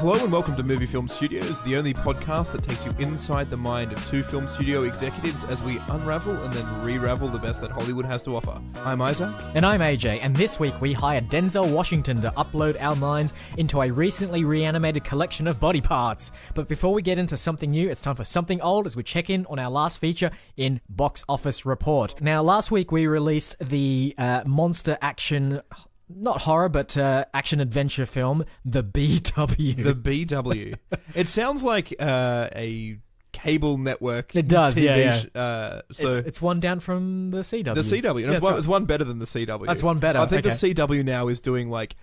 Hello and welcome to Movie Film Studios, the only podcast that takes you inside the mind of two film studio executives as we unravel and then re-ravel the best that Hollywood has to offer. I'm Isaac. And I'm AJ, and this week we hired Denzel Washington to upload our minds into a recently reanimated collection of body parts. But before we get into something new, it's time for something old as we check in on our last feature in Box Office Report. Now, last week we released the monster action... not horror, but action-adventure film, The BW. The BW. It sounds like a cable network. It does, TV yeah. So it's one down from the CW. The CW. And it's one better than the CW. That's one better. I think okay. the CW now is doing like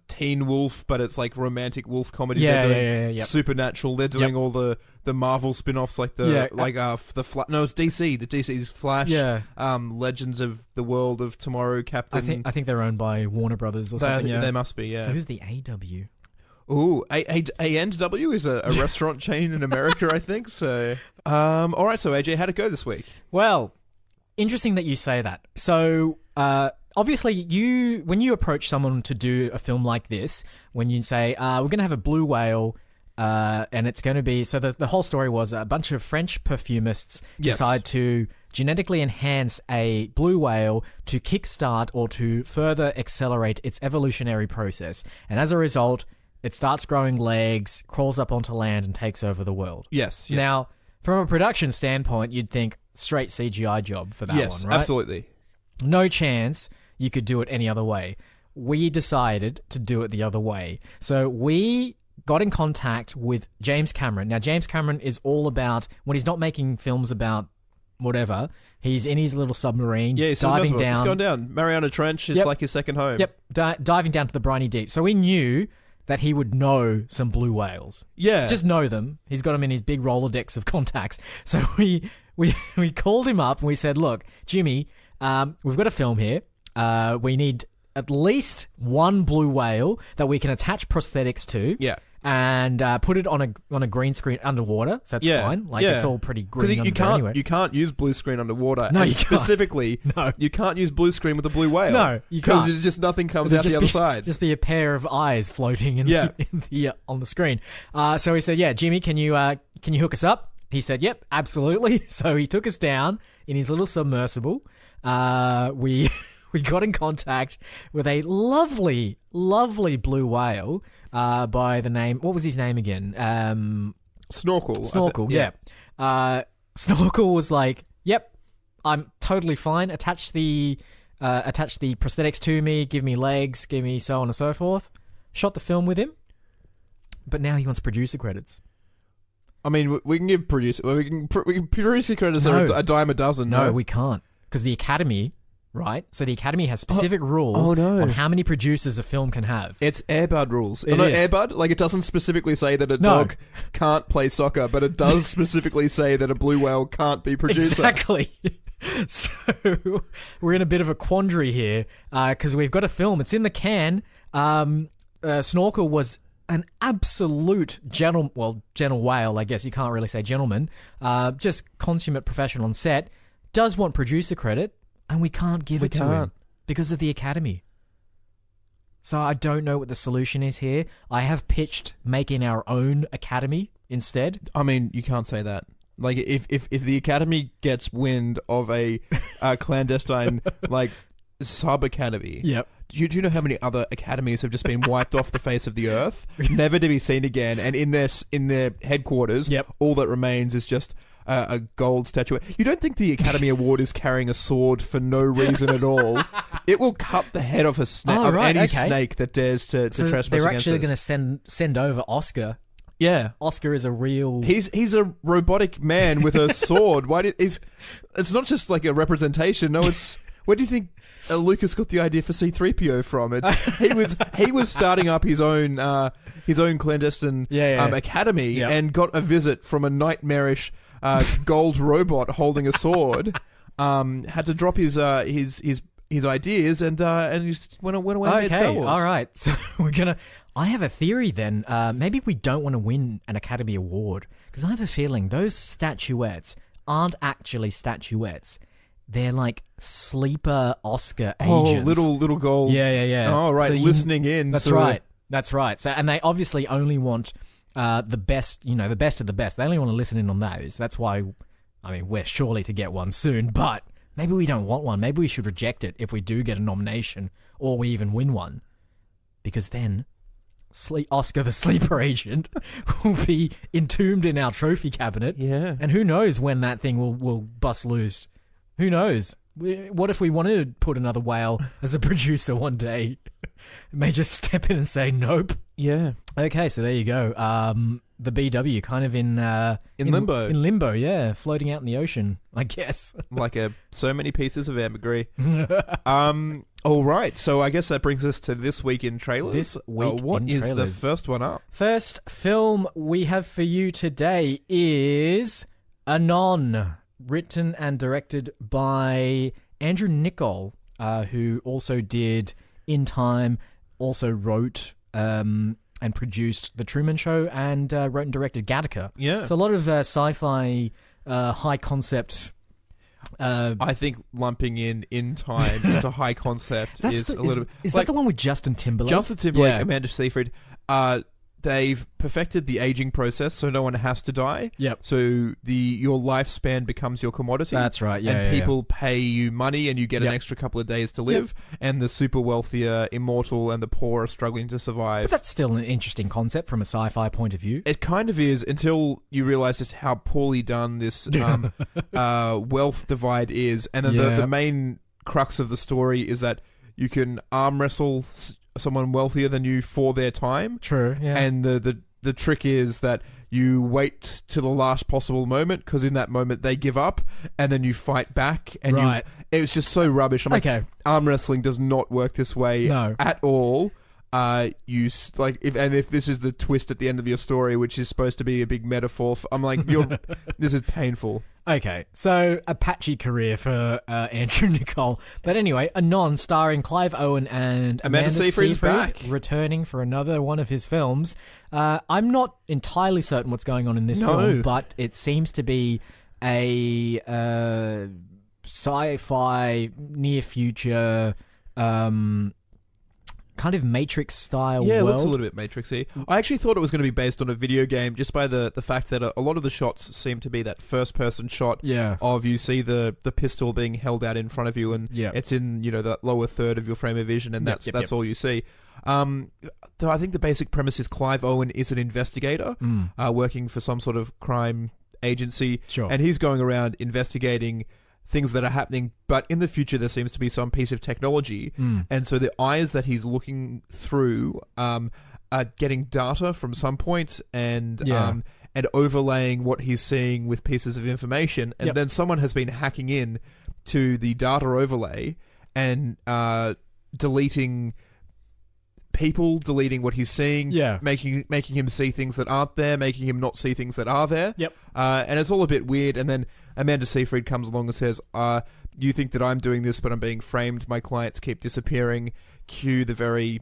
Teen Wolf, but it's like romantic wolf comedy. Yeah, They're doing yeah. Supernatural. They're doing all the Marvel spin-offs like the it's DC. The DC's Flash. Yeah. Legends of the World of Tomorrow, Captain. I think they're owned by Warner Brothers or something. They must be. Yeah. So who's the AW? Ooh, A&W is a restaurant chain in America, I think. So, all right. So AJ, how'd it go this week? Well, interesting that you say that. So, obviously, when you approach someone to do a film like this, when you say, we're going to have a blue whale, and it's going to be... So the whole story was a bunch of French perfumists decide to genetically enhance a blue whale to kickstart or to further accelerate its evolutionary process. And as a result, it starts growing legs, crawls up onto land, and takes over the world. Yes. Yeah. Now, from a production standpoint, you'd think straight CGI job for that one, right? Yes, absolutely. No chance you could do it any other way. We decided to do it the other way. So we got in contact with James Cameron. Now, James Cameron is all about, when he's not making films about whatever, he's in his little submarine, diving down. He's going down. Mariana Trench is like his second home. Yep, diving down to the briny deep. So we knew that he would know some blue whales. Yeah. Just know them. He's got them in his big Rolodex of contacts. So we called him up and we said, look, Jimmy, we've got a film here. We need at least one blue whale that we can attach prosthetics to. Yeah. And put it on a green screen underwater. So that's fine. It's all pretty green under there anyway. You can't use blue screen underwater. No, and you specifically, can't. You can't use blue screen with a blue whale. No, you can't. Because just nothing comes out the other side. Just be a pair of eyes floating on the screen. So he said, yeah, Jimmy, can you hook us up? He said, yep, absolutely. So he took us down in his little submersible. We got in contact with a lovely, lovely blue whale by the name... What was his name again? Snorkel. Snorkel, yeah. Snorkel was like, yep, I'm totally fine. Attach the prosthetics to me, give me legs, give me so on and so forth. Shot the film with him. But now he wants producer credits. I mean, we can give producer... We can producer credits a dime a dozen. No, we can't. Because the Academy... Right? So the Academy has specific rules on how many producers a film can have. It's Air Bud rules. It is. Air Bud? Like, it doesn't specifically say that a dog can't play soccer, but it does specifically say that a blue whale can't be producer. Exactly. So we're in a bit of a quandary here because we've got a film. It's in the can. Snorkel was an absolute gentle whale, I guess. You can't really say gentleman. Just consummate professional on set. Does want producer credit. And we can't give it to him because of the Academy. So I don't know what the solution is here. I have pitched making our own Academy instead. I mean, you can't say that. Like, if the Academy gets wind of a clandestine, like, sub-academy... Yep. Do you know how many other academies have just been wiped off the face of the earth, never to be seen again, and in their headquarters, all that remains is just a gold statuette. You don't think the Academy Award is carrying a sword for no reason at all? It will cut the head off any snake that dares to trespass against us. They're actually going to send over Oscar. Yeah, Oscar is a real... He's a robotic man with a sword. It's not just like a representation. No, it's... Where do you think Lucas got the idea for C-3PO from? He was starting up his own clandestine academy and got a visit from a nightmarish gold robot holding a sword. Had to drop his ideas and he just went away and made Star Wars. All right. So I have a theory then. Maybe we don't want to win an Academy Award Because I have a feeling those statuettes aren't actually statuettes. They're like sleeper Oscar agents. Little gold. Yeah. Oh, right, So listening in. That's right. That's right. So, and they obviously only want the best, the best of the best. They only want to listen in on those. That's why, we're surely to get one soon, but maybe we don't want one. Maybe we should reject it if we do get a nomination or we even win one. Because then Oscar the sleeper agent will be entombed in our trophy cabinet. Yeah. And who knows when that thing will bust loose. Who knows? What if we wanted to put another whale as a producer one day? May just step in and say nope. Yeah. Okay, so there you go. The BW kind of in limbo. In limbo, yeah, floating out in the ocean, I guess. Like so many pieces of ambergris. All right, so I guess that brings us to this week in trailers. This week what in is trailers. the first one up? First film we have for you today is Anon, written and directed by Andrew Niccol, who also did In Time, also wrote and produced The Truman Show, and wrote and directed Gattaca. Yeah. So a lot of sci-fi, high concept. I think lumping in Time into high concept is a little bit. Is like, that the one with Justin Timberlake? Justin Timberlake, Yeah. Amanda Seyfried. They've perfected the aging process, so no one has to die. Yep. So your lifespan becomes your commodity. That's right. Yeah. And people pay you money, and you get Yep. an extra couple of days to live. And the super wealthy are immortal, and the poor are struggling to survive. But that's still an interesting concept from a sci-fi point of view. It kind of is, until you realize just how poorly done this wealth divide is. And then the main crux of the story is that you can arm wrestle someone wealthier than you for their time. True. Yeah. And the trick is that you wait to the last possible moment, because in that moment they give up, and then you fight back. And Right. it was just so rubbish. I'm Okay. like, arm wrestling does not work this way at all. If this is the twist at the end of your story, which is supposed to be a big metaphor, I'm like, this is painful. Okay, so a patchy career for Andrew Niccol. But anyway, Anon, starring Clive Owen and Amanda Seyfried's Seyfried, back. returning for another one of his films. I'm not entirely certain what's going on in this film, but it seems to be a sci-fi, near-future... kind of Matrix-style world. Yeah, it looks a little bit Matrix-y. I actually thought it was going to be based on a video game, just by the fact that a lot of the shots seem to be that first-person shot of you see the pistol being held out in front of you, and it's in that lower third of your frame of vision, and that's all you see. So I think the basic premise is Clive Owen is an investigator working for some sort of crime agency, and he's going around investigating things that are happening, but in the future there seems to be some piece of technology, and so the eyes that he's looking through are getting data from some point, and overlaying what he's seeing with pieces of information, and then someone has been hacking in to the data overlay and deleting people, deleting what he's seeing, making him see things that aren't there, making him not see things that are there. And it's all a bit weird. And then Amanda Seyfried comes along and says, you think that I'm doing this, but I'm being framed. My clients keep disappearing. Cue the very,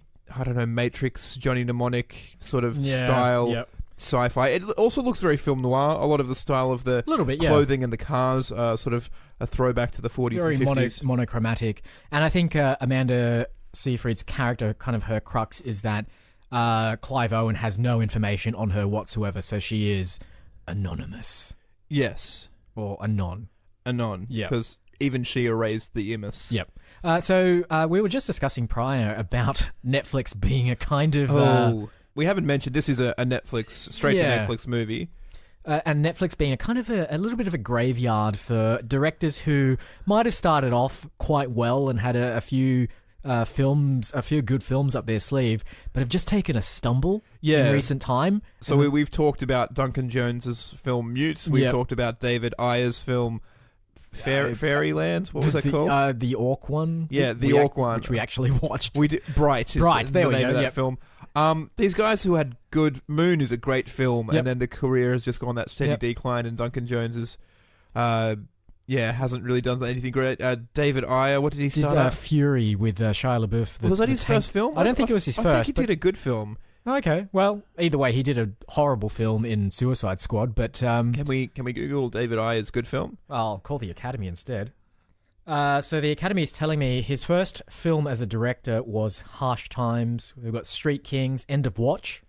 Matrix, Johnny Mnemonic sort of style sci-fi. It also looks very film noir. A lot of the style of the clothing and the cars are sort of a throwback to the 40s and 50s. Very monochromatic. And I think Amanda Seyfried's character, kind of her crux, is that Clive Owen has no information on her whatsoever, so she is anonymous. Yes. Or Anon. Yeah. Because even she erased the imus. Yep. So we were just discussing prior about Netflix being a kind of... we haven't mentioned this is a Netflix, straight to Netflix movie. And Netflix being a kind of a little bit of a graveyard for directors who might have started off quite well and had a few good films up their sleeve, but have just taken a stumble in recent time. So we've talked about Duncan Jones's film Mutes. We've talked about David Ayer's film Fairyland. What was that called? The Orc one. Yeah, the Orc one, which we actually watched. We did. Bright. Is the name of that film. These guys who had good... Moon is a great film, and then the career has just gone that steady decline, and Duncan Jones is... hasn't really done anything great. David Ayer, what did he start? Fury with Shia LaBeouf. Was that his first film? I don't think it was his first. I think he did a good film. Okay, well, either way, he did a horrible film in Suicide Squad, but Can we Google David Ayer's good film? I'll call the Academy instead. So the Academy is telling me his first film as a director was Harsh Times. We've got Street Kings, End of Watch,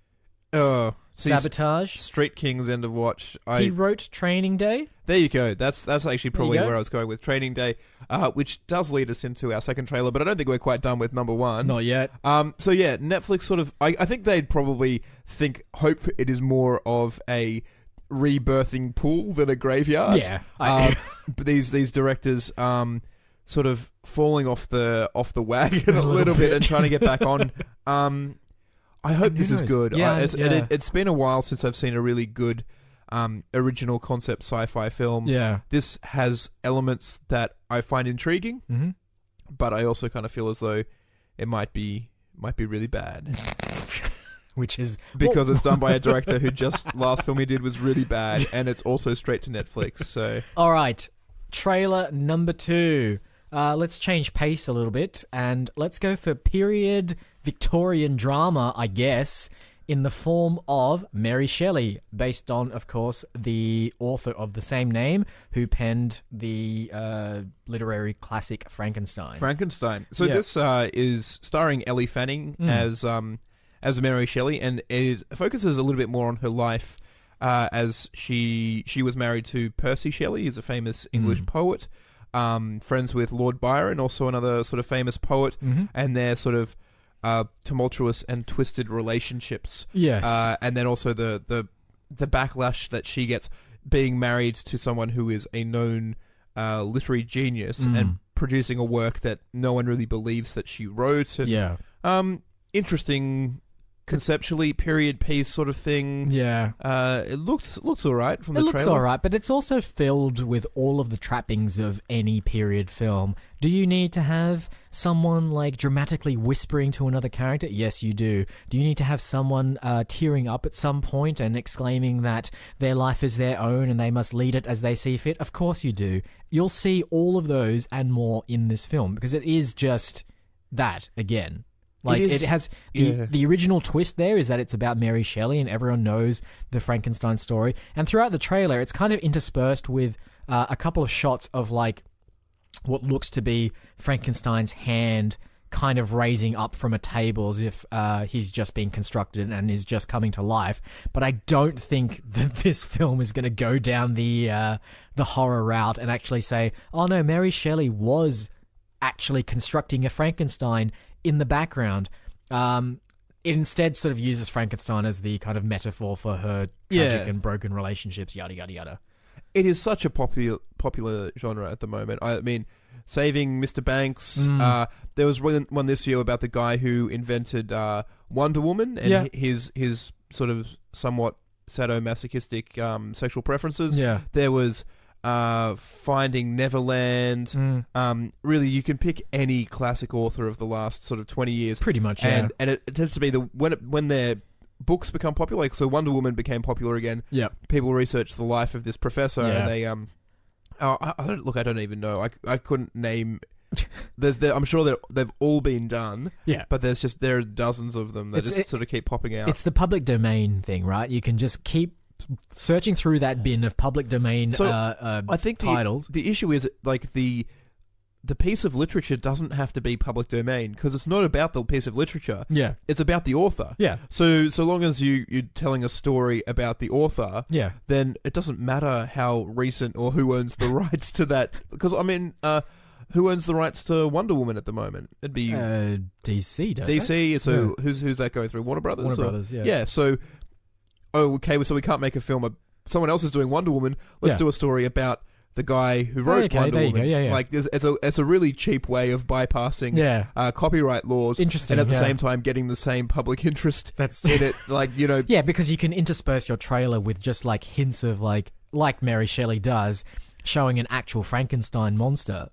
Oh, Sabotage. Street Kings, End of Watch. He wrote Training Day. There you go. That's actually probably go. where I was going with Training Day, which does lead us into our second trailer, but I don't think we're quite done with number one. Not yet. So yeah, Netflix sort of, I think they'd probably hope it is more of a rebirthing pool than a graveyard. Yeah. But these directors, sort of falling off the wagon a little bit and trying to get back on. I hope this is good. Yeah, It's been a while since I've seen a really good original concept sci-fi film. Yeah. This has elements that I find intriguing, but I also kind of feel as though it might be really bad. Which is... Because it's done by a director who just last film he did was really bad, and it's also straight to Netflix. So all right, trailer number 2. Let's change pace a little bit, and let's go for period Victorian drama, I guess, in the form of Mary Shelley, based on, of course, the author of the same name, who penned the literary classic Frankenstein. So this is starring Ellie Fanning as Mary Shelley, and it focuses a little bit more on her life as she was married to Percy Shelley, who's a famous English poet, friends with Lord Byron, also another sort of famous poet, and their sort of tumultuous and twisted relationships. Yes. And then also the backlash that she gets being married to someone who is a known literary genius and producing a work that no one really believes that she wrote. And, interesting conceptually period piece sort of thing. Yeah. It looks all right from the trailer. It looks all right, but it's also filled with all of the trappings of any period film. Do you need to have someone like dramatically whispering to another character? Yes, you do. Do you need to have someone tearing up at some point and exclaiming that their life is their own and they must lead it as they see fit? Of course you do. You'll see all of those and more in this film because it is just that again. Like it has the original twist there is that it's about Mary Shelley and everyone knows the Frankenstein story. And throughout the trailer, it's kind of interspersed with a couple of shots of like what looks to be Frankenstein's hand kind of raising up from a table as if he's just being constructed and is just coming to life. But I don't think that this film is going to go down the horror route and actually say, oh no, Mary Shelley was actually constructing a Frankenstein in the background. It instead sort of uses Frankenstein as the kind of metaphor for her tragic and broken relationships, yada, yada, yada. It is such a popular genre at the moment. I mean, Saving Mr. Banks. There was one this year about the guy who invented Wonder Woman and his sort of somewhat sadomasochistic sexual preferences. Yeah. There was Finding Neverland. Really, you can pick any classic author of the last sort of 20 years. Pretty much, yeah. And it tends to be when their books become popular. Like, so Wonder Woman became popular again. Yeah. People research the life of this professor, and they I don't even know. I couldn't name. I'm sure that they've all been done. Yeah. But there are dozens of them that sort of keep popping out. It's the public domain thing, right? You can just keep searching through that bin of public domain I think titles. The issue is like the piece of literature doesn't have to be public domain because it's not about the piece of literature. Yeah. It's about the author. Yeah. So long as you're telling a story about the author, then it doesn't matter how recent or who owns the rights to that. Because, I mean, who owns the rights to Wonder Woman at the moment? It'd be DC, don't DC. So who's that going through? Warner Brothers? Warner Brothers, yeah. Yeah, so... Oh, okay, so we can't make a film. Someone else is doing Wonder Woman. Let's do a story about the guy who wrote Wonder Woman. Go. Yeah. Like, it's a really cheap way of bypassing copyright laws. Interesting. And at the same time, getting the same public interest in it. Like, you know. Yeah, because you can intersperse your trailer with just like hints of like Mary Shelley does, showing an actual Frankenstein monster.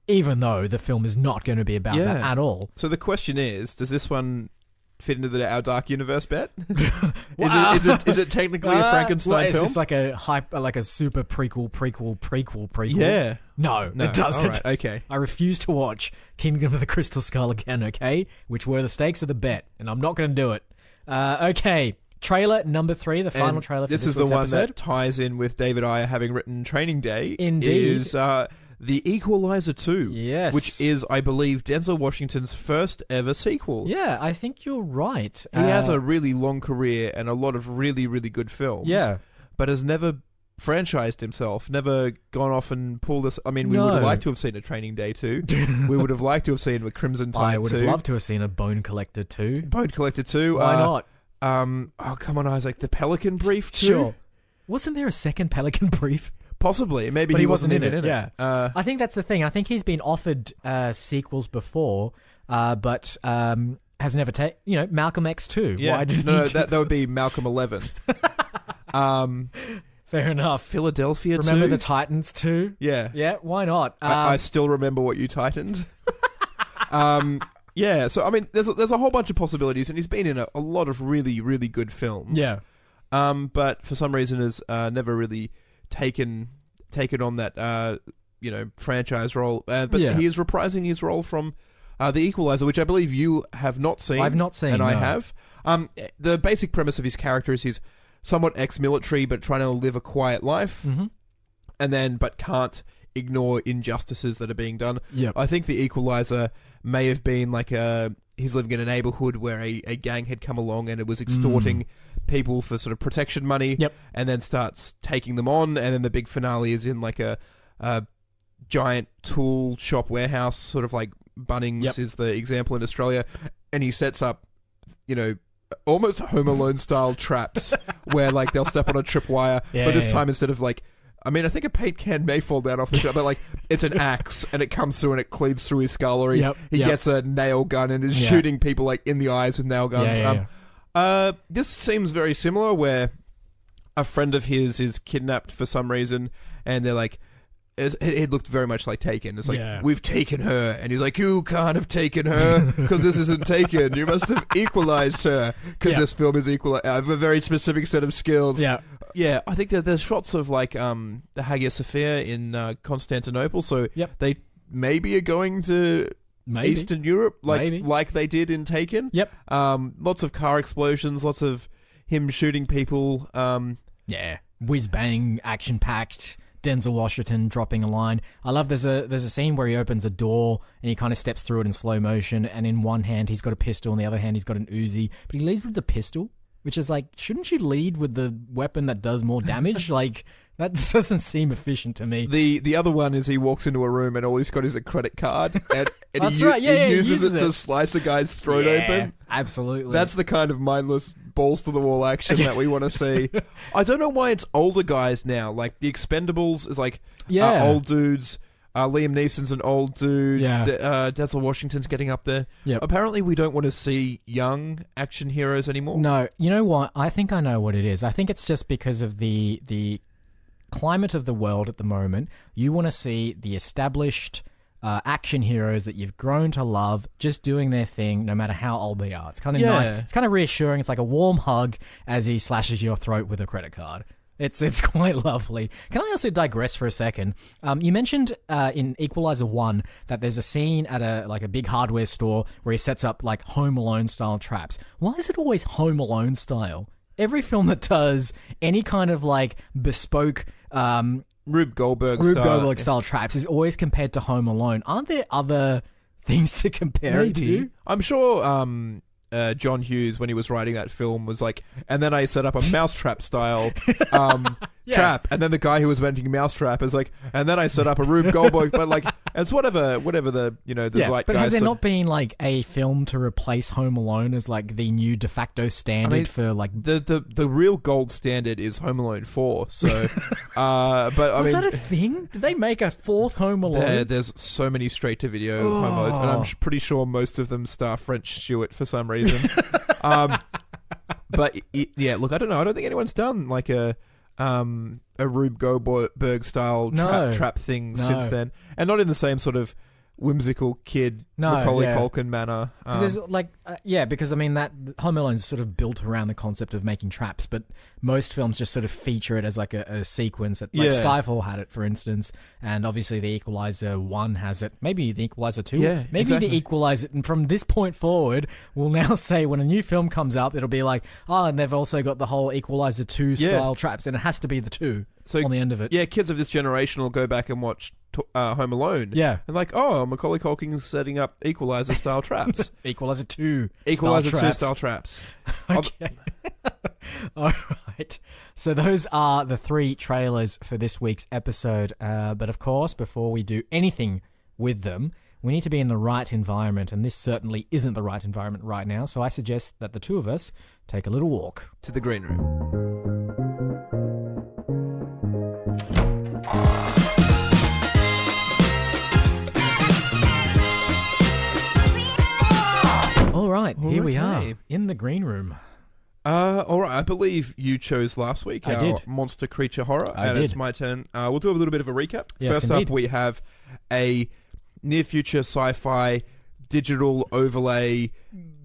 Even though the film is not going to be about that at all. So the question is, does this one fit into our Dark Universe bet? Is it technically a Frankenstein film? Is this like a super prequel? Yeah. No, it doesn't. All right, okay. I refuse to watch Kingdom of the Crystal Skull again, okay? Which were the stakes of the bet, and I'm not going to do it. Okay. Trailer number 3, the final trailer for this is the week's one episode. that ties in with David Ayer having written Training Day. Indeed. Is The Equalizer 2. Yes. Which is, I believe, Denzel Washington's first ever sequel. Yeah, I think you're right. He has a really long career and a lot of really, really good films. Yeah. But has never franchised himself, never gone off and pulled this. I mean, we would have liked to have seen a Training Day 2. We would have liked to have seen a Crimson Tide 2. I would have loved to have seen a Bone Collector 2. Bone Collector 2. Why not? Oh, come on, Isaac. The Pelican Brief 2? Sure. Wasn't there a second Pelican Brief? Possibly. Maybe But he wasn't even in it. Yeah. I think that's the thing. I think he's been offered sequels before, but has never taken... Malcolm X2. Yeah. Why didn't No, he that would be Malcolm 11. Fair enough. Philadelphia 2? Remember the Titans 2? Yeah. Yeah, why not? I still remember what you tightened. Yeah, so I mean, there's a whole bunch of possibilities, and he's been in a lot of really, really good films. Yeah. But for some reason has never really taken on that franchise role. But he is reprising his role from The Equalizer, which I believe you have not seen. I've not seen, and I no. have. The basic premise of his character is he's somewhat ex-military, but trying to live a quiet life, but can't ignore injustices that are being done. Yep. I think The Equalizer may have been like he's living in a neighborhood where a gang had come along and it was extorting people for sort of protection money, and then starts taking them on, and then the big finale is in like a giant tool shop warehouse, sort of like Bunnings is the example in Australia, and he sets up, almost Home Alone style traps where like they'll step on a tripwire, but this time instead of like, I mean, I think a paint can may fall down off the trap, but like it's an axe and it comes through and it cleaves through his skull, or he gets a nail gun and is shooting people like in the eyes with nail guns. This seems very similar, where a friend of his is kidnapped for some reason, and they're like, it looked very much like Taken. It's like, we've taken her. And he's like, you can't have taken her because this isn't Taken. You must have equalized her because this film is equal. I have a very specific set of skills. Yeah, I think that there's shots of like the Hagia Sophia in Constantinople. So they maybe are going to Eastern Europe like they did in Taken. Lots of car explosions, lots of him shooting people. Whiz bang, action packed. Denzel Washington dropping a line. I love there's a scene where he opens a door and he kind of steps through it in slow motion, and in one hand he's got a pistol, in the other hand he's got an Uzi, but he leads with the pistol, which is like, shouldn't you lead with the weapon that does more damage? Like, that doesn't seem efficient to me. The other one is he walks into a room and all he's got is a credit card, and That's he right. Yeah, he uses it to slice a guy's throat open. Absolutely. That's the kind of mindless balls to the wall action that we want to see. I don't know why it's older guys now. Like the Expendables is like old dudes. Liam Neeson's an old dude. Denzel Washington's getting up there. Apparently we don't want to see young action heroes anymore. No, you know what? I think I know what it is. I think it's just because of the climate of the world at the moment. You want to see the established action heroes that you've grown to love just doing their thing, no matter how old they are. It's kind of nice. It's kind of reassuring. It's like a warm hug as he slashes your throat with a credit card. It's quite lovely. Can I also digress for a second? You mentioned in Equalizer 1 that there's a scene at a big hardware store where he sets up like Home Alone style traps. Why is it always Home Alone style? Every film that does any kind of like bespoke Rube Goldberg style traps is always compared to Home Alone. Aren't there other things to compare it to? I'm sure John Hughes, when he was writing that film, was like, and then I set up a mousetrap style trap, and then the guy who was inventing mousetrap is like, and then I set up a Rube Goldberg, but like, it's whatever the the zeitgeist. But has there not been like a film to replace Home Alone as like the new de facto standard for like the real gold standard is Home Alone 4. So, but I mean, that a thing? Did they make a fourth Home Alone? There's so many straight to video Home Alones, and I'm pretty sure most of them star French Stewart for some reason. But look, I don't know. I don't think anyone's done like a Rube Goldberg style trap thing since then, and not in the same sort of whimsical kid No, Macaulay yeah. Culkin manner. Because there's like, because I mean that Home Alone's sort of built around the concept of making traps, but most films just sort of feature it as like a sequence. Like Yeah. Skyfall had it, for instance, and obviously the Equalizer 1 has it. Maybe the Equalizer 2. Yeah, maybe exactly. the Equalizer. And from this point forward, we'll now say when a new film comes out, it'll be like, and they've also got the whole Equalizer 2 style traps, and it has to be the 2 on the end of it. Yeah, kids of this generation will go back and watch Home Alone. Yeah. And like, Macaulay Culkin's setting up Equalizer style traps. Equalizer 2. Equalizer style 2 traps. style traps. Okay. All right. So those are the 3 trailers for this week's episode. But of course, before we do anything with them, we need to be in the right environment. And this certainly isn't the right environment right now. So I suggest that the 2 of us take a little walk To the green room. All right. Here we are Okay. in the green room. All right. I believe you chose last week I our did. monster creature horror, I and did. it's my turn. We'll do a little bit of a recap. Yes, First indeed. up, we have a near future sci-fi digital overlay,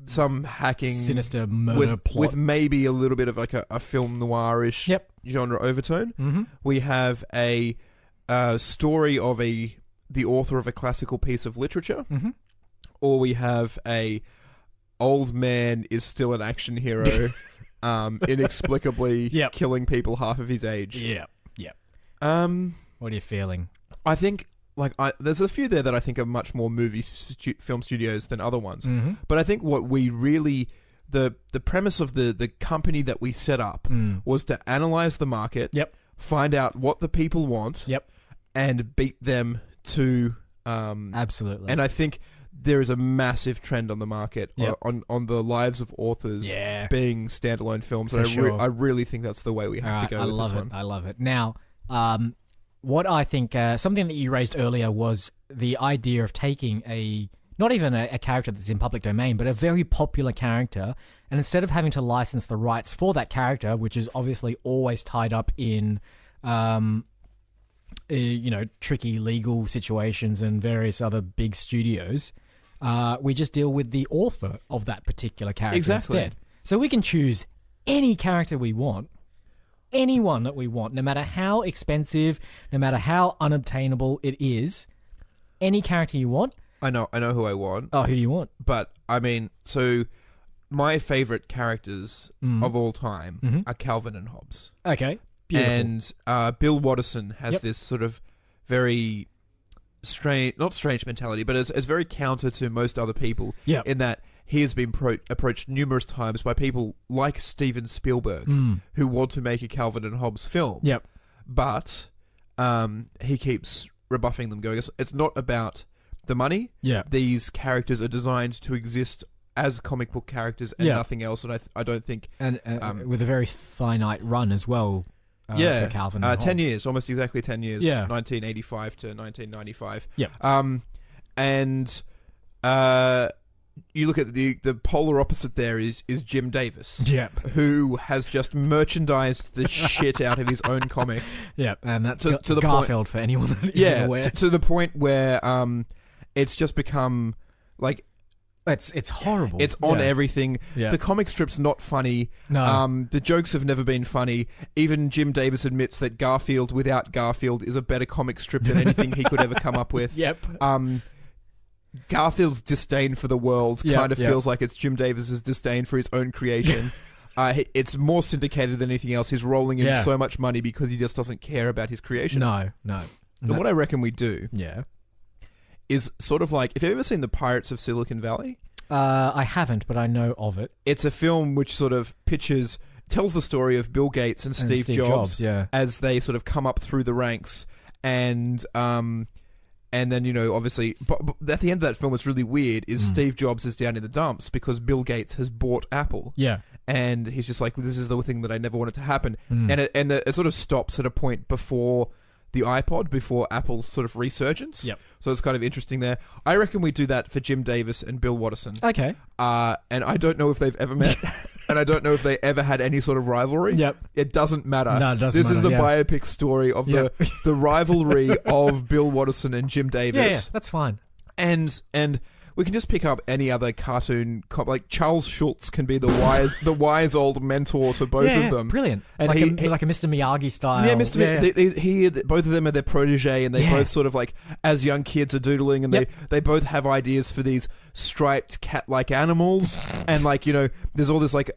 some hacking, Sinister murder with plot. with maybe a little bit of like a film noirish Yep. genre overtone. Mm-hmm. We have a story of the author of a classical piece of literature, Mm-hmm. or we have a old man is still an action hero, inexplicably Yep. killing people half of his age. Yeah. Yeah. Um, What are you feeling? I think there's a few there that I think are much more film studios than other ones. Mm-hmm. But I think what we really the premise of the company that we set up was to analyze the market, Yep. find out what the people want, Yep. and beat them to. Absolutely. And I think there is a massive trend on the market Yep. on the lives of authors Yeah. being standalone films, For and sure. I really think that's the way we have to go I with love this it. one. I love it. Now, what I think, something that you raised earlier was the idea of taking not even a character that's in public domain, but a very popular character, and instead of having to license the rights for that character, which is obviously always tied up in, tricky legal situations and various other big studios, we just deal with the author of that particular character Exactly. instead. So we can choose any character we want, anyone that we want, no matter how expensive, no matter how unobtainable it is, any character you want. I know who I want, Oh, who do you want? but I mean, so my favorite characters of all time are Calvin and Hobbes. Okay, beautiful. And Bill Watterson has Yep. this sort of very not strange mentality, but it's very counter to most other people Yep. in that he has been approached numerous times by people like Steven Spielberg who want to make a Calvin and Hobbes film. Yep. But he keeps rebuffing them, going, it's not about the money. Yeah. These characters are designed to exist as comic book characters and Yeah. nothing else, and I don't think... And with a very finite run as well. For Calvin and 10 Hobbes. years, almost exactly 10 years. Yeah. 1985 to 1995. Yeah. And you look at the polar opposite there is Jim Davis. Yep. Who has just merchandised the shit out of his own comic. Yep. And that's To the Garfield for anyone that isn't aware. To the point where it's just become like It's horrible. it's on Yeah. everything. Yeah. The comic strip's not funny. No. The jokes have never been funny. Even Jim Davis admits that Garfield without Garfield is a better comic strip than anything he could ever come up with. Yep. Garfield's disdain for the world Yep, kind of yep. feels like it's Jim Davis's disdain for his own creation. It's more syndicated than anything else. He's rolling in Yeah. so much money because he just doesn't care about his creation. No. So what I reckon we do Yeah. is sort of like, have you ever seen The Pirates of Silicon Valley? I haven't, but I know of it. It's a film which sort of tells the story of Bill Gates and Steve Jobs yeah. as they sort of come up through the ranks, and then obviously, but at the end of that film, what's really weird is Steve Jobs is down in the dumps because Bill Gates has bought Apple. Yeah. And he's just like, this is the thing that I never wanted to happen, and it sort of stops at a point before the iPod, before Apple's sort of resurgence. Yep. So it's kind of interesting there. I reckon we do that for Jim Davis and Bill Watterson. Okay. And I don't know if they've ever met, and I don't know if they ever had any sort of rivalry. Yep. It doesn't matter. No, it doesn't This is the matter, yeah. biopic story of Yep. the rivalry of Bill Watterson and Jim Davis. Yeah, that's fine. And we can just pick up any other cartoon like Charles Schultz can be the wise old mentor to both of them. Brilliant. And like a Mr. Miyagi style. Yeah, Mr. Both of them are their protege, and they both sort of like as young kids are doodling, and they both have ideas for these striped cat-like animals, and like there's all this like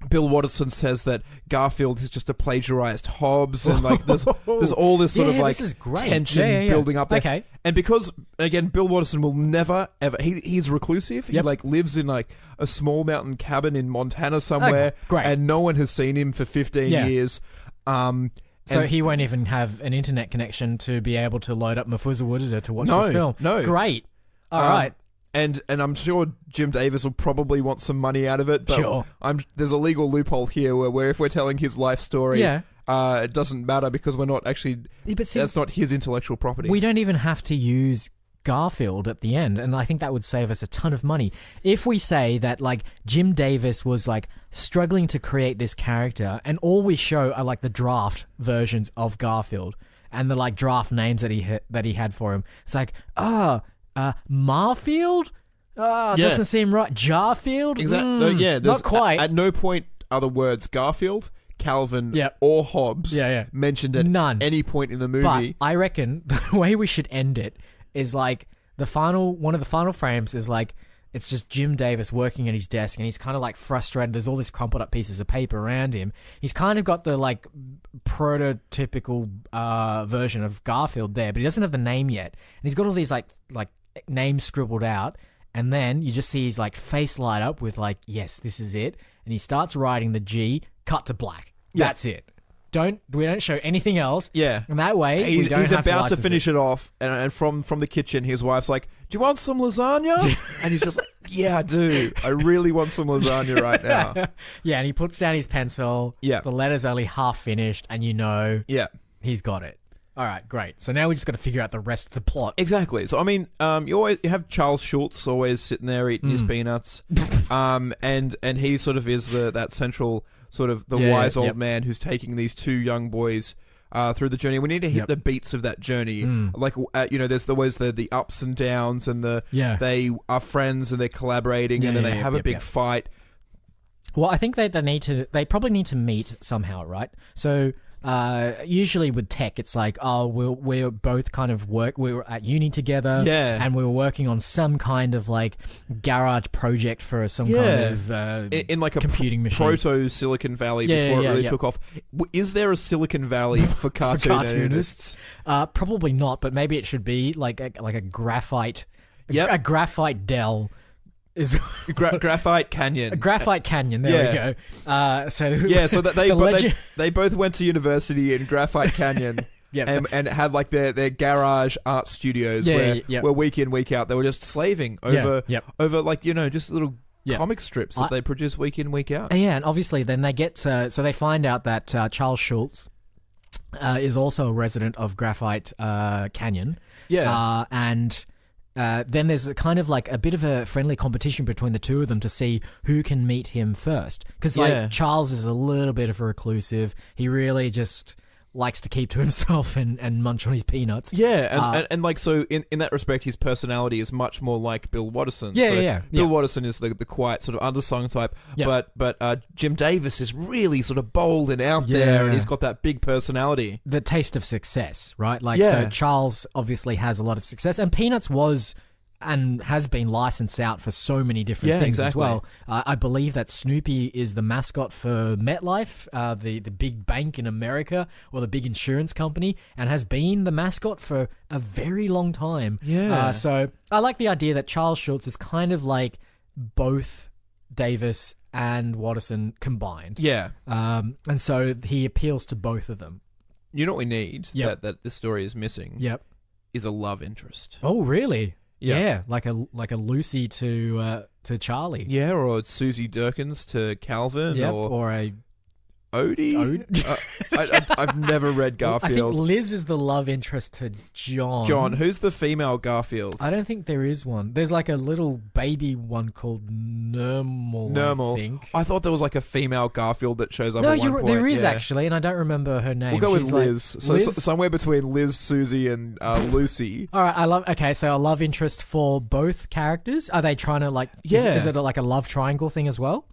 Bill Watterson says that Garfield is just a plagiarized Hobbes, and like there's all this sort of like tension building up there. Okay. And because again, Bill Watterson will never ever he's reclusive. He like lives in like a small mountain cabin in Montana somewhere, and no one has seen him for 15 years. So he won't even have an internet connection to be able to load up Mufuzawudda to watch this film. No, great. All right. And I'm sure Jim Davis will probably want some money out of it, but there's a legal loophole here where if we're telling his life story, it doesn't matter because we're not actually. That's not his intellectual property. We don't even have to use Garfield at the end, and I think that would save us a ton of money if we say that like Jim Davis was like struggling to create this character, and all we show are like the draft versions of Garfield and the like draft names that he had for him. It's like Marfield? Doesn't seem right. Jarfield? Exactly. Not quite. At no point are the words Garfield, Calvin, or Hobbes mentioned at any point in the movie. But I reckon the way we should end it is like one of the final frames is like it's just Jim Davis working at his desk, and he's kind of like frustrated. There's all these crumpled up pieces of paper around him. He's kind of got the like prototypical version of Garfield there, but he doesn't have the name yet. And he's got all these like names scribbled out, and then you just see his like face light up with like, yes, this is it. And he starts writing the G, cut to black. That's it. We don't show anything else. Yeah. And that way he's have about to finish it off, and from the kitchen his wife's like, "Do you want some lasagna?" And he's just like, "Yeah, I do. I really want some lasagna right now." Yeah, and he puts down his pencil. Yeah. The letter's only half finished, and he's got it. All right, great. So now we just got to figure out the rest of the plot. Exactly. So I mean, you have Charles Schultz always sitting there eating his peanuts, and he sort of is that central sort of the wise old man who's taking these two young boys through the journey. We need to hit the beats of that journey. Like there's always the ups and downs, and they are friends and they're collaborating, and then they have a big fight. Well, I think they probably need to meet somehow, right? So. Usually with tech, it's like, we're both kind of we were at uni together, and we were working on some kind of like garage project for some kind of in like a computing machine, proto Silicon Valley before it really took off. Is there a Silicon Valley for cartoonists? Probably not, but maybe it should be like a graphite, a graphite Dell. Is Graphite Canyon. Graphite Canyon. There we go. So that they both went to university in Graphite Canyon. And had like their garage art studios where week in week out they were just slaving over like just little comic strips that they produce week in week out. And obviously then they get so they find out that Charles Schultz is also a resident of Graphite Canyon. And. Then there's a kind of like a bit of a friendly competition between the two of them to see who can meet him first. Because like Charles is a little bit of a reclusive. He really just likes to keep to himself and munch on his peanuts. And like so in that respect, his personality is much more like Bill Watterson. Bill Watterson is the quiet sort of undersung type, but Jim Davis is really sort of bold and out there, and he's got that big personality. The taste of success, right? So Charles obviously has a lot of success, and Peanuts was and has been licensed out for so many different things as well. I believe that Snoopy is the mascot for MetLife, the big bank in America, or the big insurance company, and has been the mascot for a very long time. So I like the idea that Charles Schultz is kind of like both Davis and Watterson combined. And so he appeals to both of them. You know what we need that this story is missing? Is a love interest. Oh, really? Yeah, like a Lucy to Charlie. Yeah, or Susie Durkins to Calvin, or a Odie? I've never read Garfield. I think Liz is the love interest to John. John, who's the female Garfield? I don't think there is one. There's like a little baby one called Nermal. I think. I thought there was like a female Garfield that shows up at one point. There is actually, and I don't remember her name. We'll go with Liz. Like, so Liz? Somewhere between Liz, Susie, and Lucy. All right, so a love interest for both characters. Are they trying to like? Yeah. Is it like a love triangle thing as well?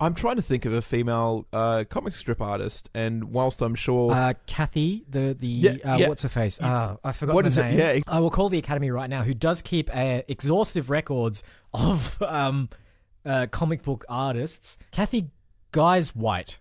I'm trying to think of a female comic strip artist, and whilst I'm sure... Kathy, what's her face? I forgot what her is name. It? Yeah. I will call the Academy right now, who does keep exhaustive records of comic book artists. Kathy Guys-White.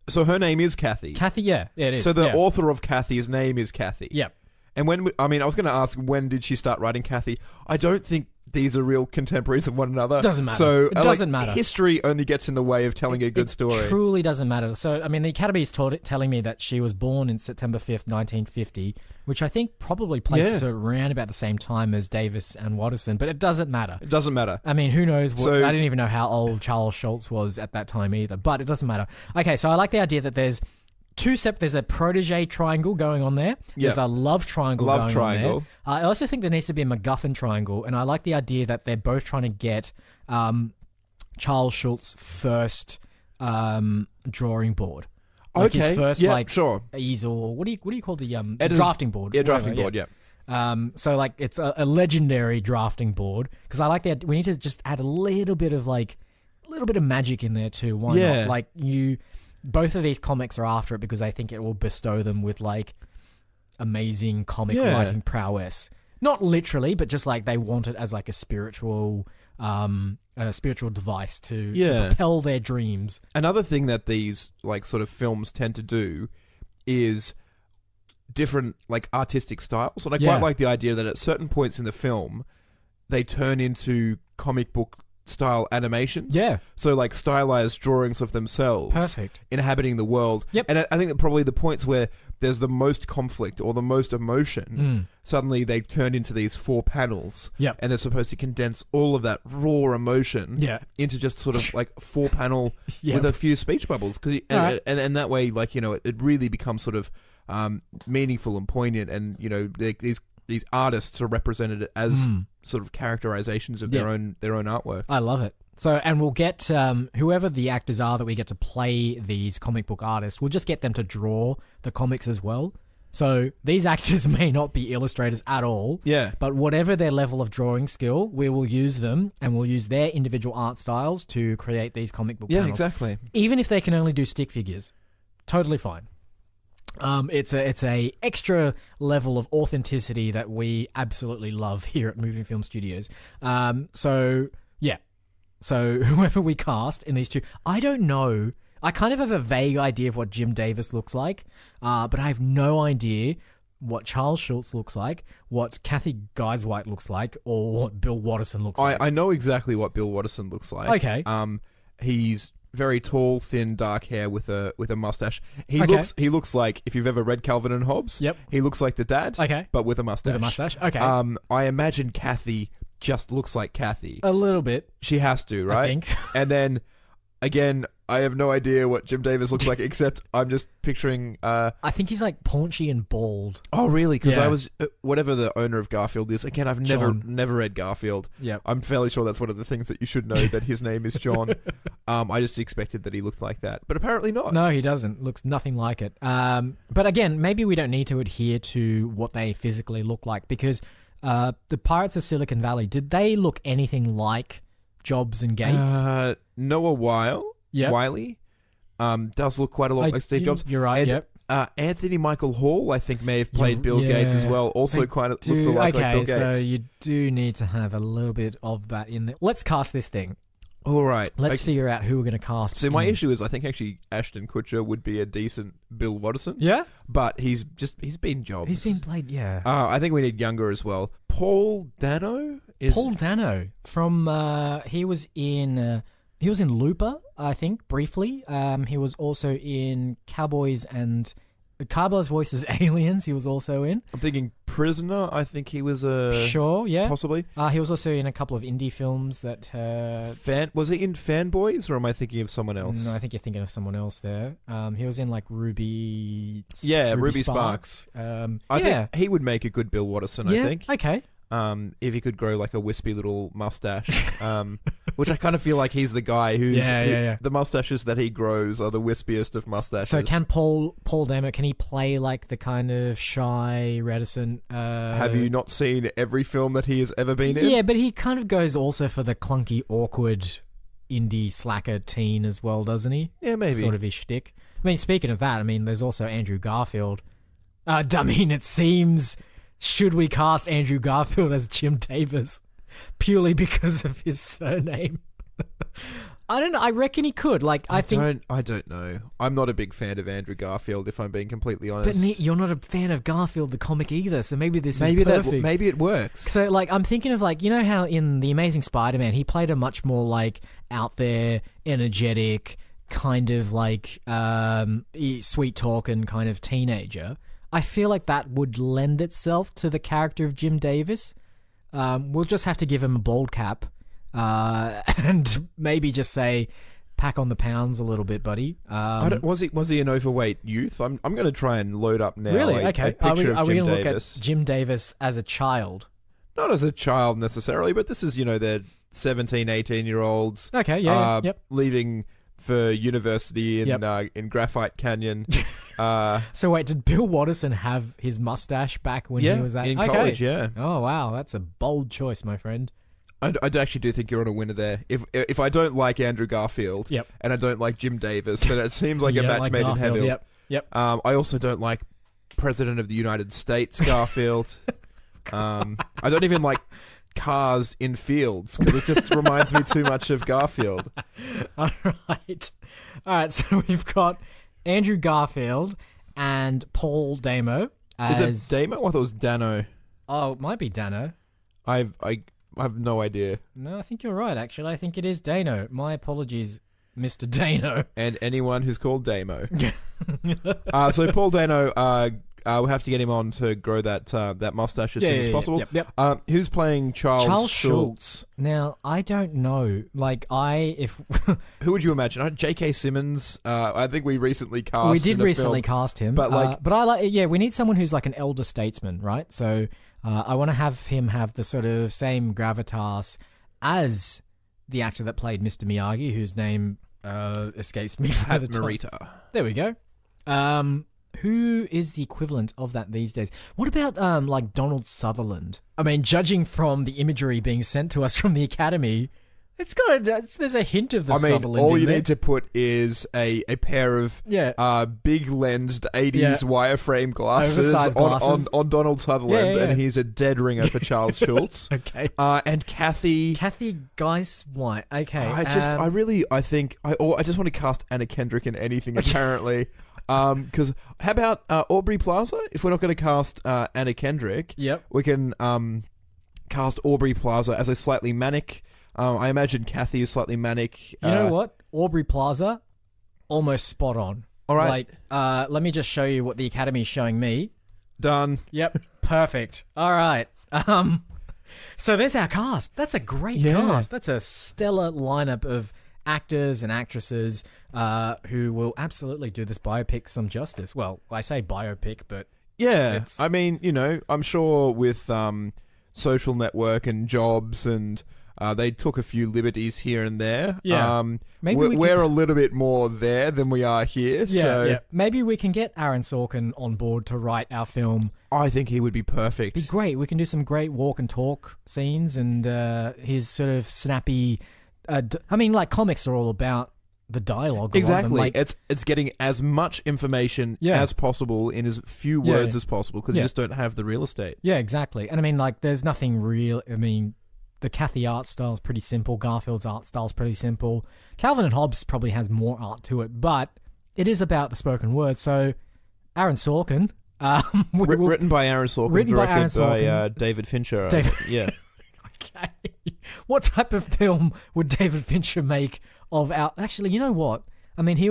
So her name is Kathy? Kathy, yeah, it is. So the author of Kathy's name is Kathy? Yep. And I was going to ask, when did she start writing Kathy? I don't think these are real contemporaries of one another. Doesn't matter. So it doesn't matter. History only gets in the way of telling a good story. It truly doesn't matter. So, I mean, the Academy is telling me that she was born in September 5th, 1950, which I think probably places her around about the same time as Davis and Watterson, but it doesn't matter. It doesn't matter. I mean, who knows? I didn't even know how old Charles Schultz was at that time either, but it doesn't matter. Okay, so I like the idea that there's there's a protege triangle going on there. There's a love triangle going on there. I also think there needs to be a MacGuffin triangle, and I like the idea that they're both trying to get Charles Schultz's first drawing board. Like his first easel, or what do you call the drafting board? Yeah, drafting board, yeah. So like it's a legendary drafting board, because I like that we need to just add a little bit of magic in there too. Why not? Like both of these comics are after it because they think it will bestow them with like amazing comic writing prowess. Not literally, but just like they want it as like a spiritual device to propel their dreams. Another thing that these like sort of films tend to do is different like artistic styles. And I quite like the idea that at certain points in the film they turn into comic book style animations. Yeah. So like stylized drawings of themselves. Perfect. Inhabiting the world. Yep. And I think that probably the points where there's the most conflict or the most emotion, suddenly they turn into these 4 panels. Yep. And they're supposed to condense all of that raw emotion into just sort of like 4 panel with a few speech bubbles. And that way, like, you know, it really becomes sort of meaningful and poignant, and, you know, these artists are represented as sort of characterizations of their own artwork. I love it. So, and we'll get whoever the actors are that we get to play these comic book artists, we'll just get them to draw the comics as well. So these actors may not be illustrators at all. Yeah. But whatever their level of drawing skill, we will use them, and we'll use their individual art styles to create these comic book panels. Yeah, exactly. Even if they can only do stick figures. Totally fine. It's a extra level of authenticity that we absolutely love here at Moving Film Studios. So whoever we cast in these two, I don't know. I kind of have a vague idea of what Jim Davis looks like, but I have no idea what Charles Schultz looks like, what Kathy Guys-White looks like, or what Bill Watterson looks like. I know exactly what Bill Watterson looks like. Okay. He's very tall, thin, dark hair with a mustache. He looks like, if you've ever read Calvin and Hobbes, he looks like the dad, but with a mustache. With a mustache, okay. I imagine Kathy just looks like Kathy. A little bit. She has to, right? I think. And then, again, I have no idea what Jim Davis looks like, except I'm just picturing... I think he's like paunchy and bald. Oh, really? Because I was... whatever the owner of Garfield is, again, I've never read Garfield. Yeah, I'm fairly sure that's one of the things that you should know, that his name is John. I just expected that he looked like that, but apparently not. No, he doesn't. Looks nothing like it. But again, maybe we don't need to adhere to what they physically look like, because the Pirates of Silicon Valley, did they look anything like Jobs and Gates? Noah Wiley does look quite a lot like Steve Jobs. You're right, and, Anthony Michael Hall, I think, may have played Bill Gates as well. Also looks a lot like Bill Gates. So you do need to have a little bit of that in there. Let's cast this thing. All right. Let's figure out who we're going to cast. So my issue is, I think actually Ashton Kutcher would be a decent Bill Watterson. Yeah? But he's been Jobs. He's been played, yeah. I think we need younger as well. Paul Dano from he was in Looper, I think, briefly. He was also in Cowboys and Carbo's voice is Aliens. He was also in. I'm thinking Prisoner. I think he was Sure, yeah. possibly. He was also in a couple of indie films that... Was he in Fanboys, or am I thinking of someone else? No, I think you're thinking of someone else there. He was in like Ruby... Ruby Sparks. I think he would make a good Bill Watterson, I think. Okay. If he could grow like a wispy little mustache, which I kind of feel like he's the guy who's the mustaches that he grows are the wispiest of mustaches. So can Paul Damo, can he play like the kind of shy, reticent? Have you not seen every film that he has ever been in? Yeah, but he kind of goes also for the clunky, awkward, indie slacker teen as well, doesn't he? Yeah, maybe sort of his shtick. I mean, speaking of that, I mean, there's also Andrew Garfield. It seems. Should we cast Andrew Garfield as Jim Davis purely because of his surname? I don't know. I reckon he could. Like, I don't know. I'm not a big fan of Andrew Garfield, if I'm being completely honest. But you're not a fan of Garfield the comic either, so maybe this is perfect. Maybe it works. So, like, I'm thinking of, like, you know how in The Amazing Spider-Man he played a much more, like, out there, energetic, kind of, like, sweet-talking kind of teenager. I feel like that would lend itself to the character of Jim Davis. We'll just have to give him a bald cap and maybe just say, pack on the pounds a little bit, buddy. Was he an overweight youth? I'm going to try and load up now. Really? Okay. A picture are we of Jim going to look Davis. at Jim Davis as a child? Not as a child necessarily, but this is, they're 17, 18-year-olds. Okay, yeah, yep. Leaving for university in Graphite Canyon. So wait, did Bill Watterson have his mustache back when he was that? In college, yeah. Oh wow, that's a bold choice, my friend. I actually do think you're on a winner there. If I don't like Andrew Garfield and I don't like Jim Davis, then it seems like a match made in heaven. Yep. I also don't like President of the United States Garfield. I don't even like cars in fields because it just reminds me too much of Garfield. All right. So we've got Andrew Garfield and Paul Damo. Is it Damo? I thought it was Dano. Oh, it might be Dano. I have no idea. No, I think you're right. Actually, I think it is Dano. My apologies, Mr. Dano. And anyone who's called Damo. So Paul Dano. We'll have to get him on to grow that mustache as soon as possible. Yep. Who's playing Charles Schultz? Now, I don't know. Like, who would you imagine? J.K. Simmons. I think we recently cast. We did recently cast him, but I like. Yeah, we need someone who's like an elder statesman, right? So, I want to have him have the sort of same gravitas as the actor that played Mr. Miyagi, whose name escapes me. Pat Morita. There we go. Who is the equivalent of that these days? What about like Donald Sutherland? I mean, judging from the imagery being sent to us from the Academy, there's a hint of the Sutherland. All you need to put is a pair of big lensed 80s wireframe glasses on Donald Sutherland, and he's a dead ringer for Charles Schultz. Okay. And Kathy Geis White. Okay. I just want to cast Anna Kendrick in anything apparently. Because how about Aubrey Plaza? If we're not going to cast Anna Kendrick, we can cast Aubrey Plaza as a slightly manic. I imagine Kathy is slightly manic. You know what? Aubrey Plaza, almost spot on. All right. Like, let me just show you what the Academy is showing me. Done. Yep. Perfect. All right. So there's our cast. That's a great cast. That's a stellar lineup of actors and actresses who will absolutely do this biopic some justice. Well, I say biopic, but I mean, I'm sure with Social Network and Jobs and they took a few liberties here and there. Maybe we're a little bit more there than we are here. Maybe we can get Aaron Sorkin on board to write our film. I think he would be perfect. Be great. We can do some great walk and talk scenes and his sort of snappy. I mean, like, comics are all about the dialogue. Exactly. It's getting as much information as possible in as few words as possible because you just don't have the real estate. Yeah, exactly. And I mean, like, there's nothing real. I mean, the Kathy art style is pretty simple. Garfield's art style is pretty simple. Calvin and Hobbes probably has more art to it, but it is about the spoken word. So, Aaron Sorkin. Written by Aaron Sorkin, directed by David Fincher. Okay. What type of film would David Fincher make of our... Actually, you know what? I mean, he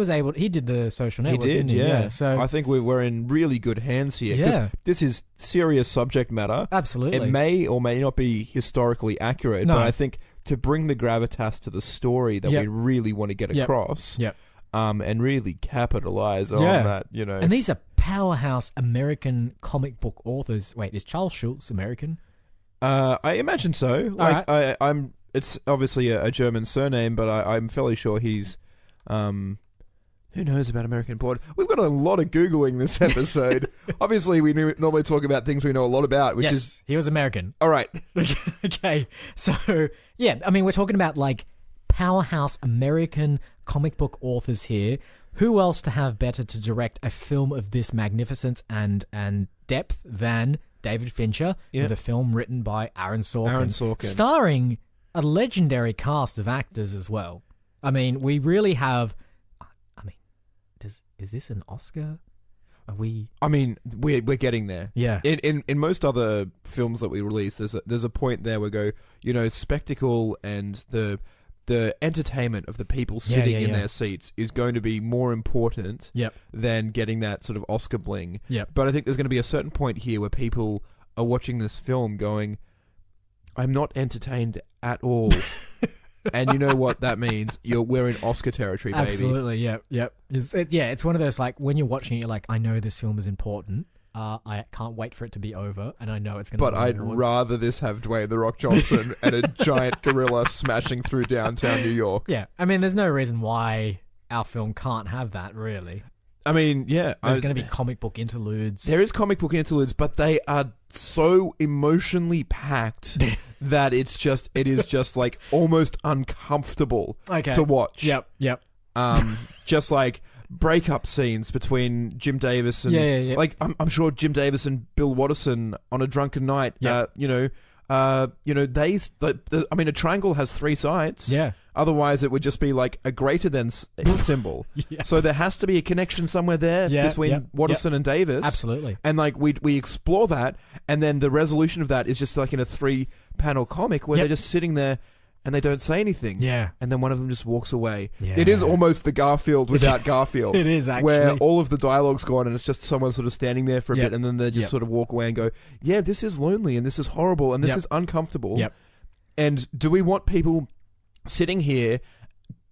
did the Social Network, He did, didn't he? yeah. So I think we're in really good hands here. 'Cause Yeah. this is serious subject matter. absolutely. It may or may not be historically accurate, No. but I think to bring the gravitas to the story that Yep. we really want to get Yep. across, Yep. and really capitalize on Yeah. that, And these are powerhouse American comic book authors. Wait, is Charles Schultz American? I imagine so. Like, I'm. It's obviously a German surname, but I'm fairly sure he's. Who knows about American blood? We've got a lot of Googling this episode. Obviously, we normally talk about things we know a lot about, which yes, is... he was American. All right. Okay, so yeah, I mean, we're talking about like powerhouse American comic book authors here. Who else to have better to direct a film of this magnificence and depth than David Fincher, Yep. with a film written by Aaron Sorkin, Sorkin. starring a legendary cast of actors as well. I mean, we really have. I mean, is this an Oscar? Are we? I mean, we're getting there. Yeah. In most other films that we release, there's a point there where we go, spectacle and the entertainment of the people sitting in their seats is going to be more important Yep. than getting that sort of Oscar bling. Yep. But I think there's going to be a certain point here where people are watching this film going, I'm not entertained at all. And you know what that means? We're in Oscar territory, baby. Absolutely, yep. It's one of those, like, when you're watching it, you're like, I know this film is important. I can't wait for it to be over, and I know it's going to. But I'd rather this have Dwayne The Rock Johnson and a giant gorilla smashing through downtown New York. Yeah, I mean, there's no reason why our film can't have that, really. I mean, yeah. There's going to be comic book interludes. There is comic book interludes, but they are so emotionally packed that it is just like almost uncomfortable to watch. Yep. Just like breakup scenes between Jim Davis and Yeah. like I'm sure Jim Davis and Bill Watterson on a drunken night. Yeah. I mean, a triangle has three sides. Yeah. Otherwise, it would just be like a greater than symbol. Yeah. So there has to be a connection somewhere there between Watterson and Davis. Absolutely. And like we explore that, and then the resolution of that is just like in a 3-panel comic where they're just sitting there and they don't say anything. Yeah. And then one of them just walks away. Yeah. It is almost the Garfield without Garfield. It is, actually. Where all of the dialogue's gone and it's just someone sort of standing there for a bit, and then they just sort of walk away and go, yeah, this is lonely and this is horrible and this is uncomfortable. Yep. And do we want people sitting here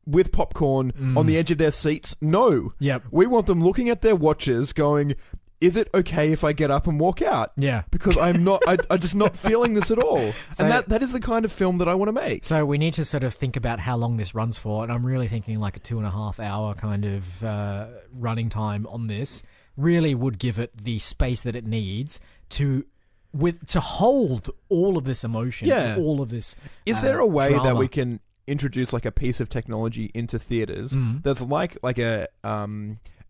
with popcorn on the edge of their seats? No. Yep. We want them looking at their watches going, is it okay if I get up and walk out? Yeah. Because I'm just not feeling this at all. So- and that is the kind of film that I want to make. So we need to sort of think about how long this runs for, and I'm really thinking like a 2.5 hour kind of running time on this really would give it the space that it needs to hold all of this emotion, and all of this. Is there a way drama. that we can introduce like a piece of technology into theaters that's like a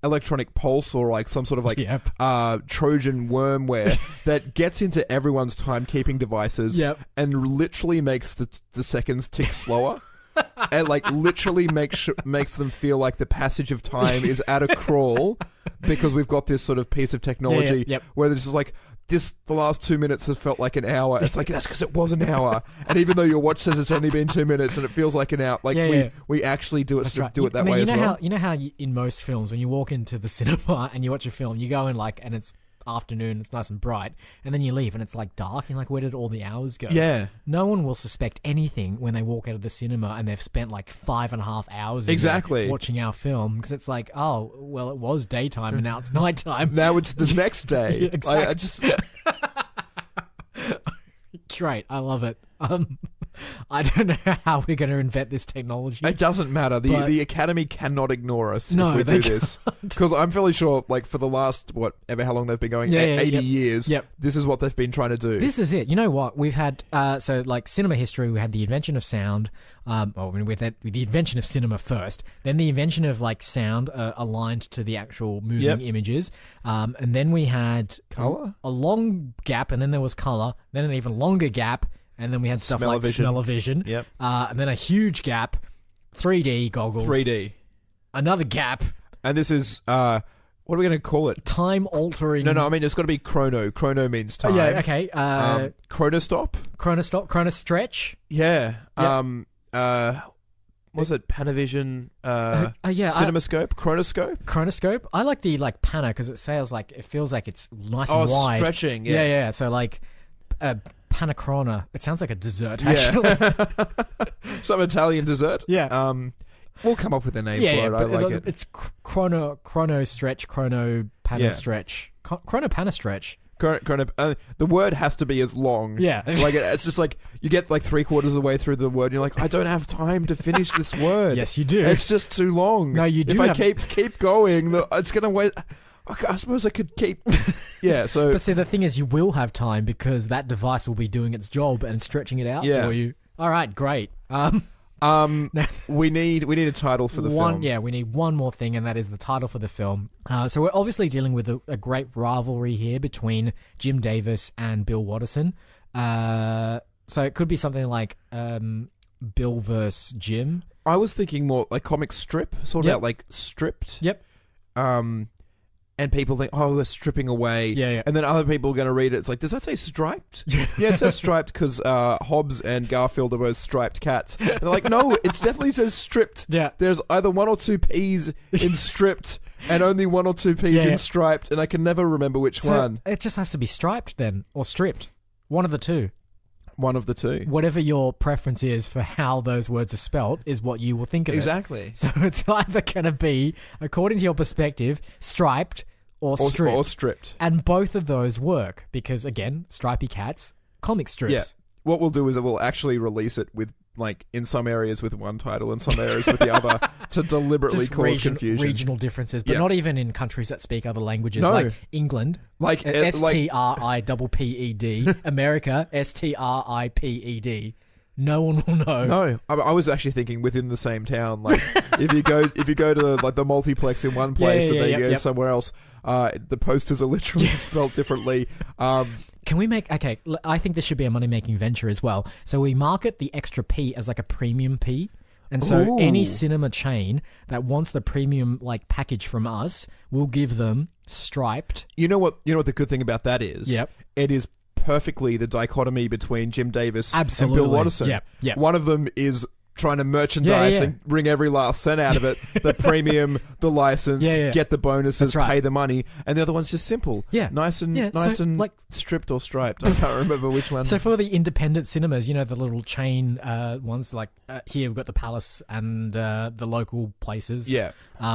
electronic pulse or like some sort of like Trojan wormware that gets into everyone's timekeeping devices and literally makes the seconds tick slower? And like literally makes them feel like the passage of time is at a crawl because we've got this sort of piece of technology where it's just like, the last 2 minutes has felt like an hour. It's like, that's because it was an hour. And even though your watch says it's only been 2 minutes and it feels like an hour, like we actually do it that way as well. You know how in most films, when you walk into the cinema and you watch a film, you go in like, and it's afternoon, it's nice and bright, and then you leave and it's like dark, and like, where did all the hours go? Yeah. No one will suspect anything when they walk out of the cinema and they've spent like 5.5 hours watching our film, because it's like, oh, well, it was daytime and now it's nighttime. Now it's the next day. Yeah, exactly. I just... Great, I love it. I don't know how we're going to invent this technology. It doesn't matter. The Academy cannot ignore us No, if we they do this. Because I'm fairly sure, like, for the last, how long they've been going, 80 years, this is what they've been trying to do. This is it. You know what? We've had, so like cinema history, we had the invention of sound. With the invention of cinema first, then the invention of like sound aligned to the actual moving images. And then we had Colour? A long gap, and then there was color, then an even longer gap. And then we had stuff like smell-o-vision. Yep. And then a huge gap, 3D goggles. 3D. Another gap. And this is, what are we going to call it? Time-altering. No, I mean, it's got to be chrono. Chrono means time. Yeah, okay. Chronostop? Chronostop, chronostretch. Yeah. Yep. was it Panavision, Yeah, CinemaScope, Chronoscope? Chronoscope. I like the Pana because it feels like it's nice and Oh, wide. stretching. Yeah. So like Panacrona. It sounds like a dessert actually. Some Italian dessert. Yeah. We'll come up with a name for it. I like it. It's chrono stretch, chrono pana stretch, chrono pana stretch. The word has to be as long. Yeah. Like it's just like you get like 3/4 of the way through the word and you're like, I don't have time to finish this word. Yes, you do. It's just too long. No, you do. If I keep going, it's gonna wait. I suppose I could keep. Yeah. So. But see, the thing is, you will have time because that device will be doing its job and stretching it out for you. All right, great. We need a title for the film. Yeah, we need one more thing, and that is the title for the film. So we're obviously dealing with a great rivalry here between Jim Davis and Bill Watterson. So it could be something like Bill versus Jim. I was thinking more like comic strip, sort of like stripped. Yep. And people think, oh, we're stripping away. Yeah. And then other people are going to read it. It's like, does that say striped? Yeah, it says striped because Hobbs and Garfield are both striped cats. And they're like, no, it definitely says stripped. Yeah. There's either 1 or 2 P's in stripped and only 1 or 2 P's in striped, and I can never remember which one. It just has to be striped then, or stripped. One of the two. One of the two. Whatever your preference is for how those words are spelt is what you will think of Exactly. So it's either going to be, according to your perspective, striped or stripped. Or stripped. And both of those work because, again, stripy cats, comic strips. Yeah. What we'll do is we'll actually release it with, like, in some areas with one title and some areas with the other to deliberately just cause confusion. Regional differences, but not even in countries that speak other languages. No. Like England, like STRIPPED. America, STRIPED. No one will know. No, I was actually thinking within the same town. Like, if you go to like the multiplex in one place and then you go somewhere else, the posters are literally spelled differently. Can we make... Okay, I think this should be a money-making venture as well. So we market the extra P as like a premium P. And so any cinema chain that wants the premium like package from us, we'll give them striped. You know what the good thing about that is? Yep. It is perfectly the dichotomy between Jim Davis and Bill Watterson. Yep. One of them is trying to merchandise and wring every last cent out of it. The premium, the license, get the bonuses, pay the money, and the other one's just simple. Nice and like stripped or striped. I can't remember which one. So for the independent cinemas, you know, the little chain ones, like here we've got the Palace and the local places. Yeah.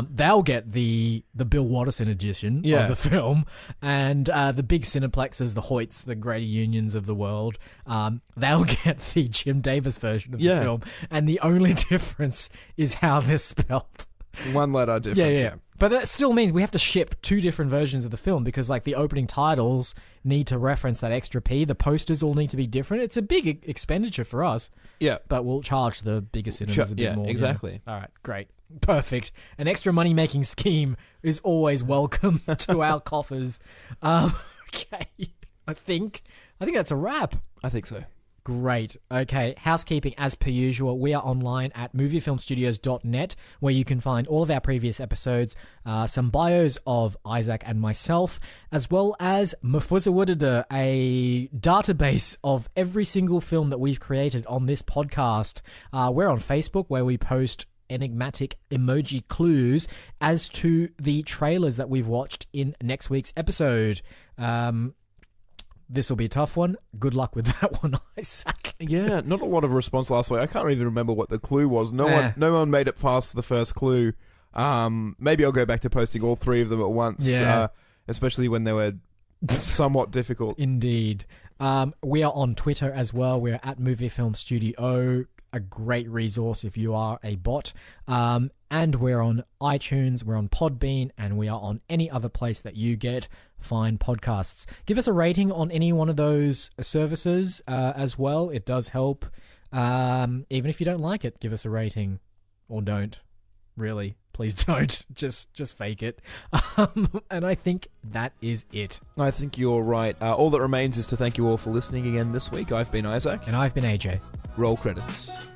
They'll get the Bill Watterson edition of the film, and the big cineplexes, the Hoyts, the Greater Unions of the world, they'll get the Jim Davis version of the film, and the only difference is how they're spelt. One letter difference. Yeah. But that still means we have to ship 2 different versions of the film because, like, the opening titles need to reference that extra P. The posters all need to be different. It's a big expenditure for us. Yeah. But we'll charge the bigger cinemas a bit more. Exactly. All right, great. Perfect. An extra money-making scheme is always welcome to our coffers. Okay. I think that's a wrap. I think so. Great. Okay, housekeeping as per usual. We are online at moviefilmstudios.net where you can find all of our previous episodes, some bios of Isaac and myself, as well as Mufuzawudada, a database of every single film that we've created on this podcast. We're on Facebook where we post enigmatic emoji clues as to the trailers that we've watched in next week's episode. This will be a tough one. Good luck with that one, Isaac. Yeah, not a lot of response last week. I can't even remember what the clue was. No one made it past the first clue. Maybe I'll go back to posting all 3 of them at once. Yeah. Especially when they were somewhat difficult. Indeed. We are on Twitter as well. We're at Movie Film Studio. A great resource if you are a bot. And we're on iTunes, we're on Podbean, and we are on any other place that you get fine podcasts. Give us a rating on any one of those services as well. It does help. Even if you don't like it, give us a rating. Or don't. Really. Please don't. Just fake it. And I think that is it. I think you're right. All that remains is to thank you all for listening again this week. I've been Isaac. And I've been AJ. Roll credits.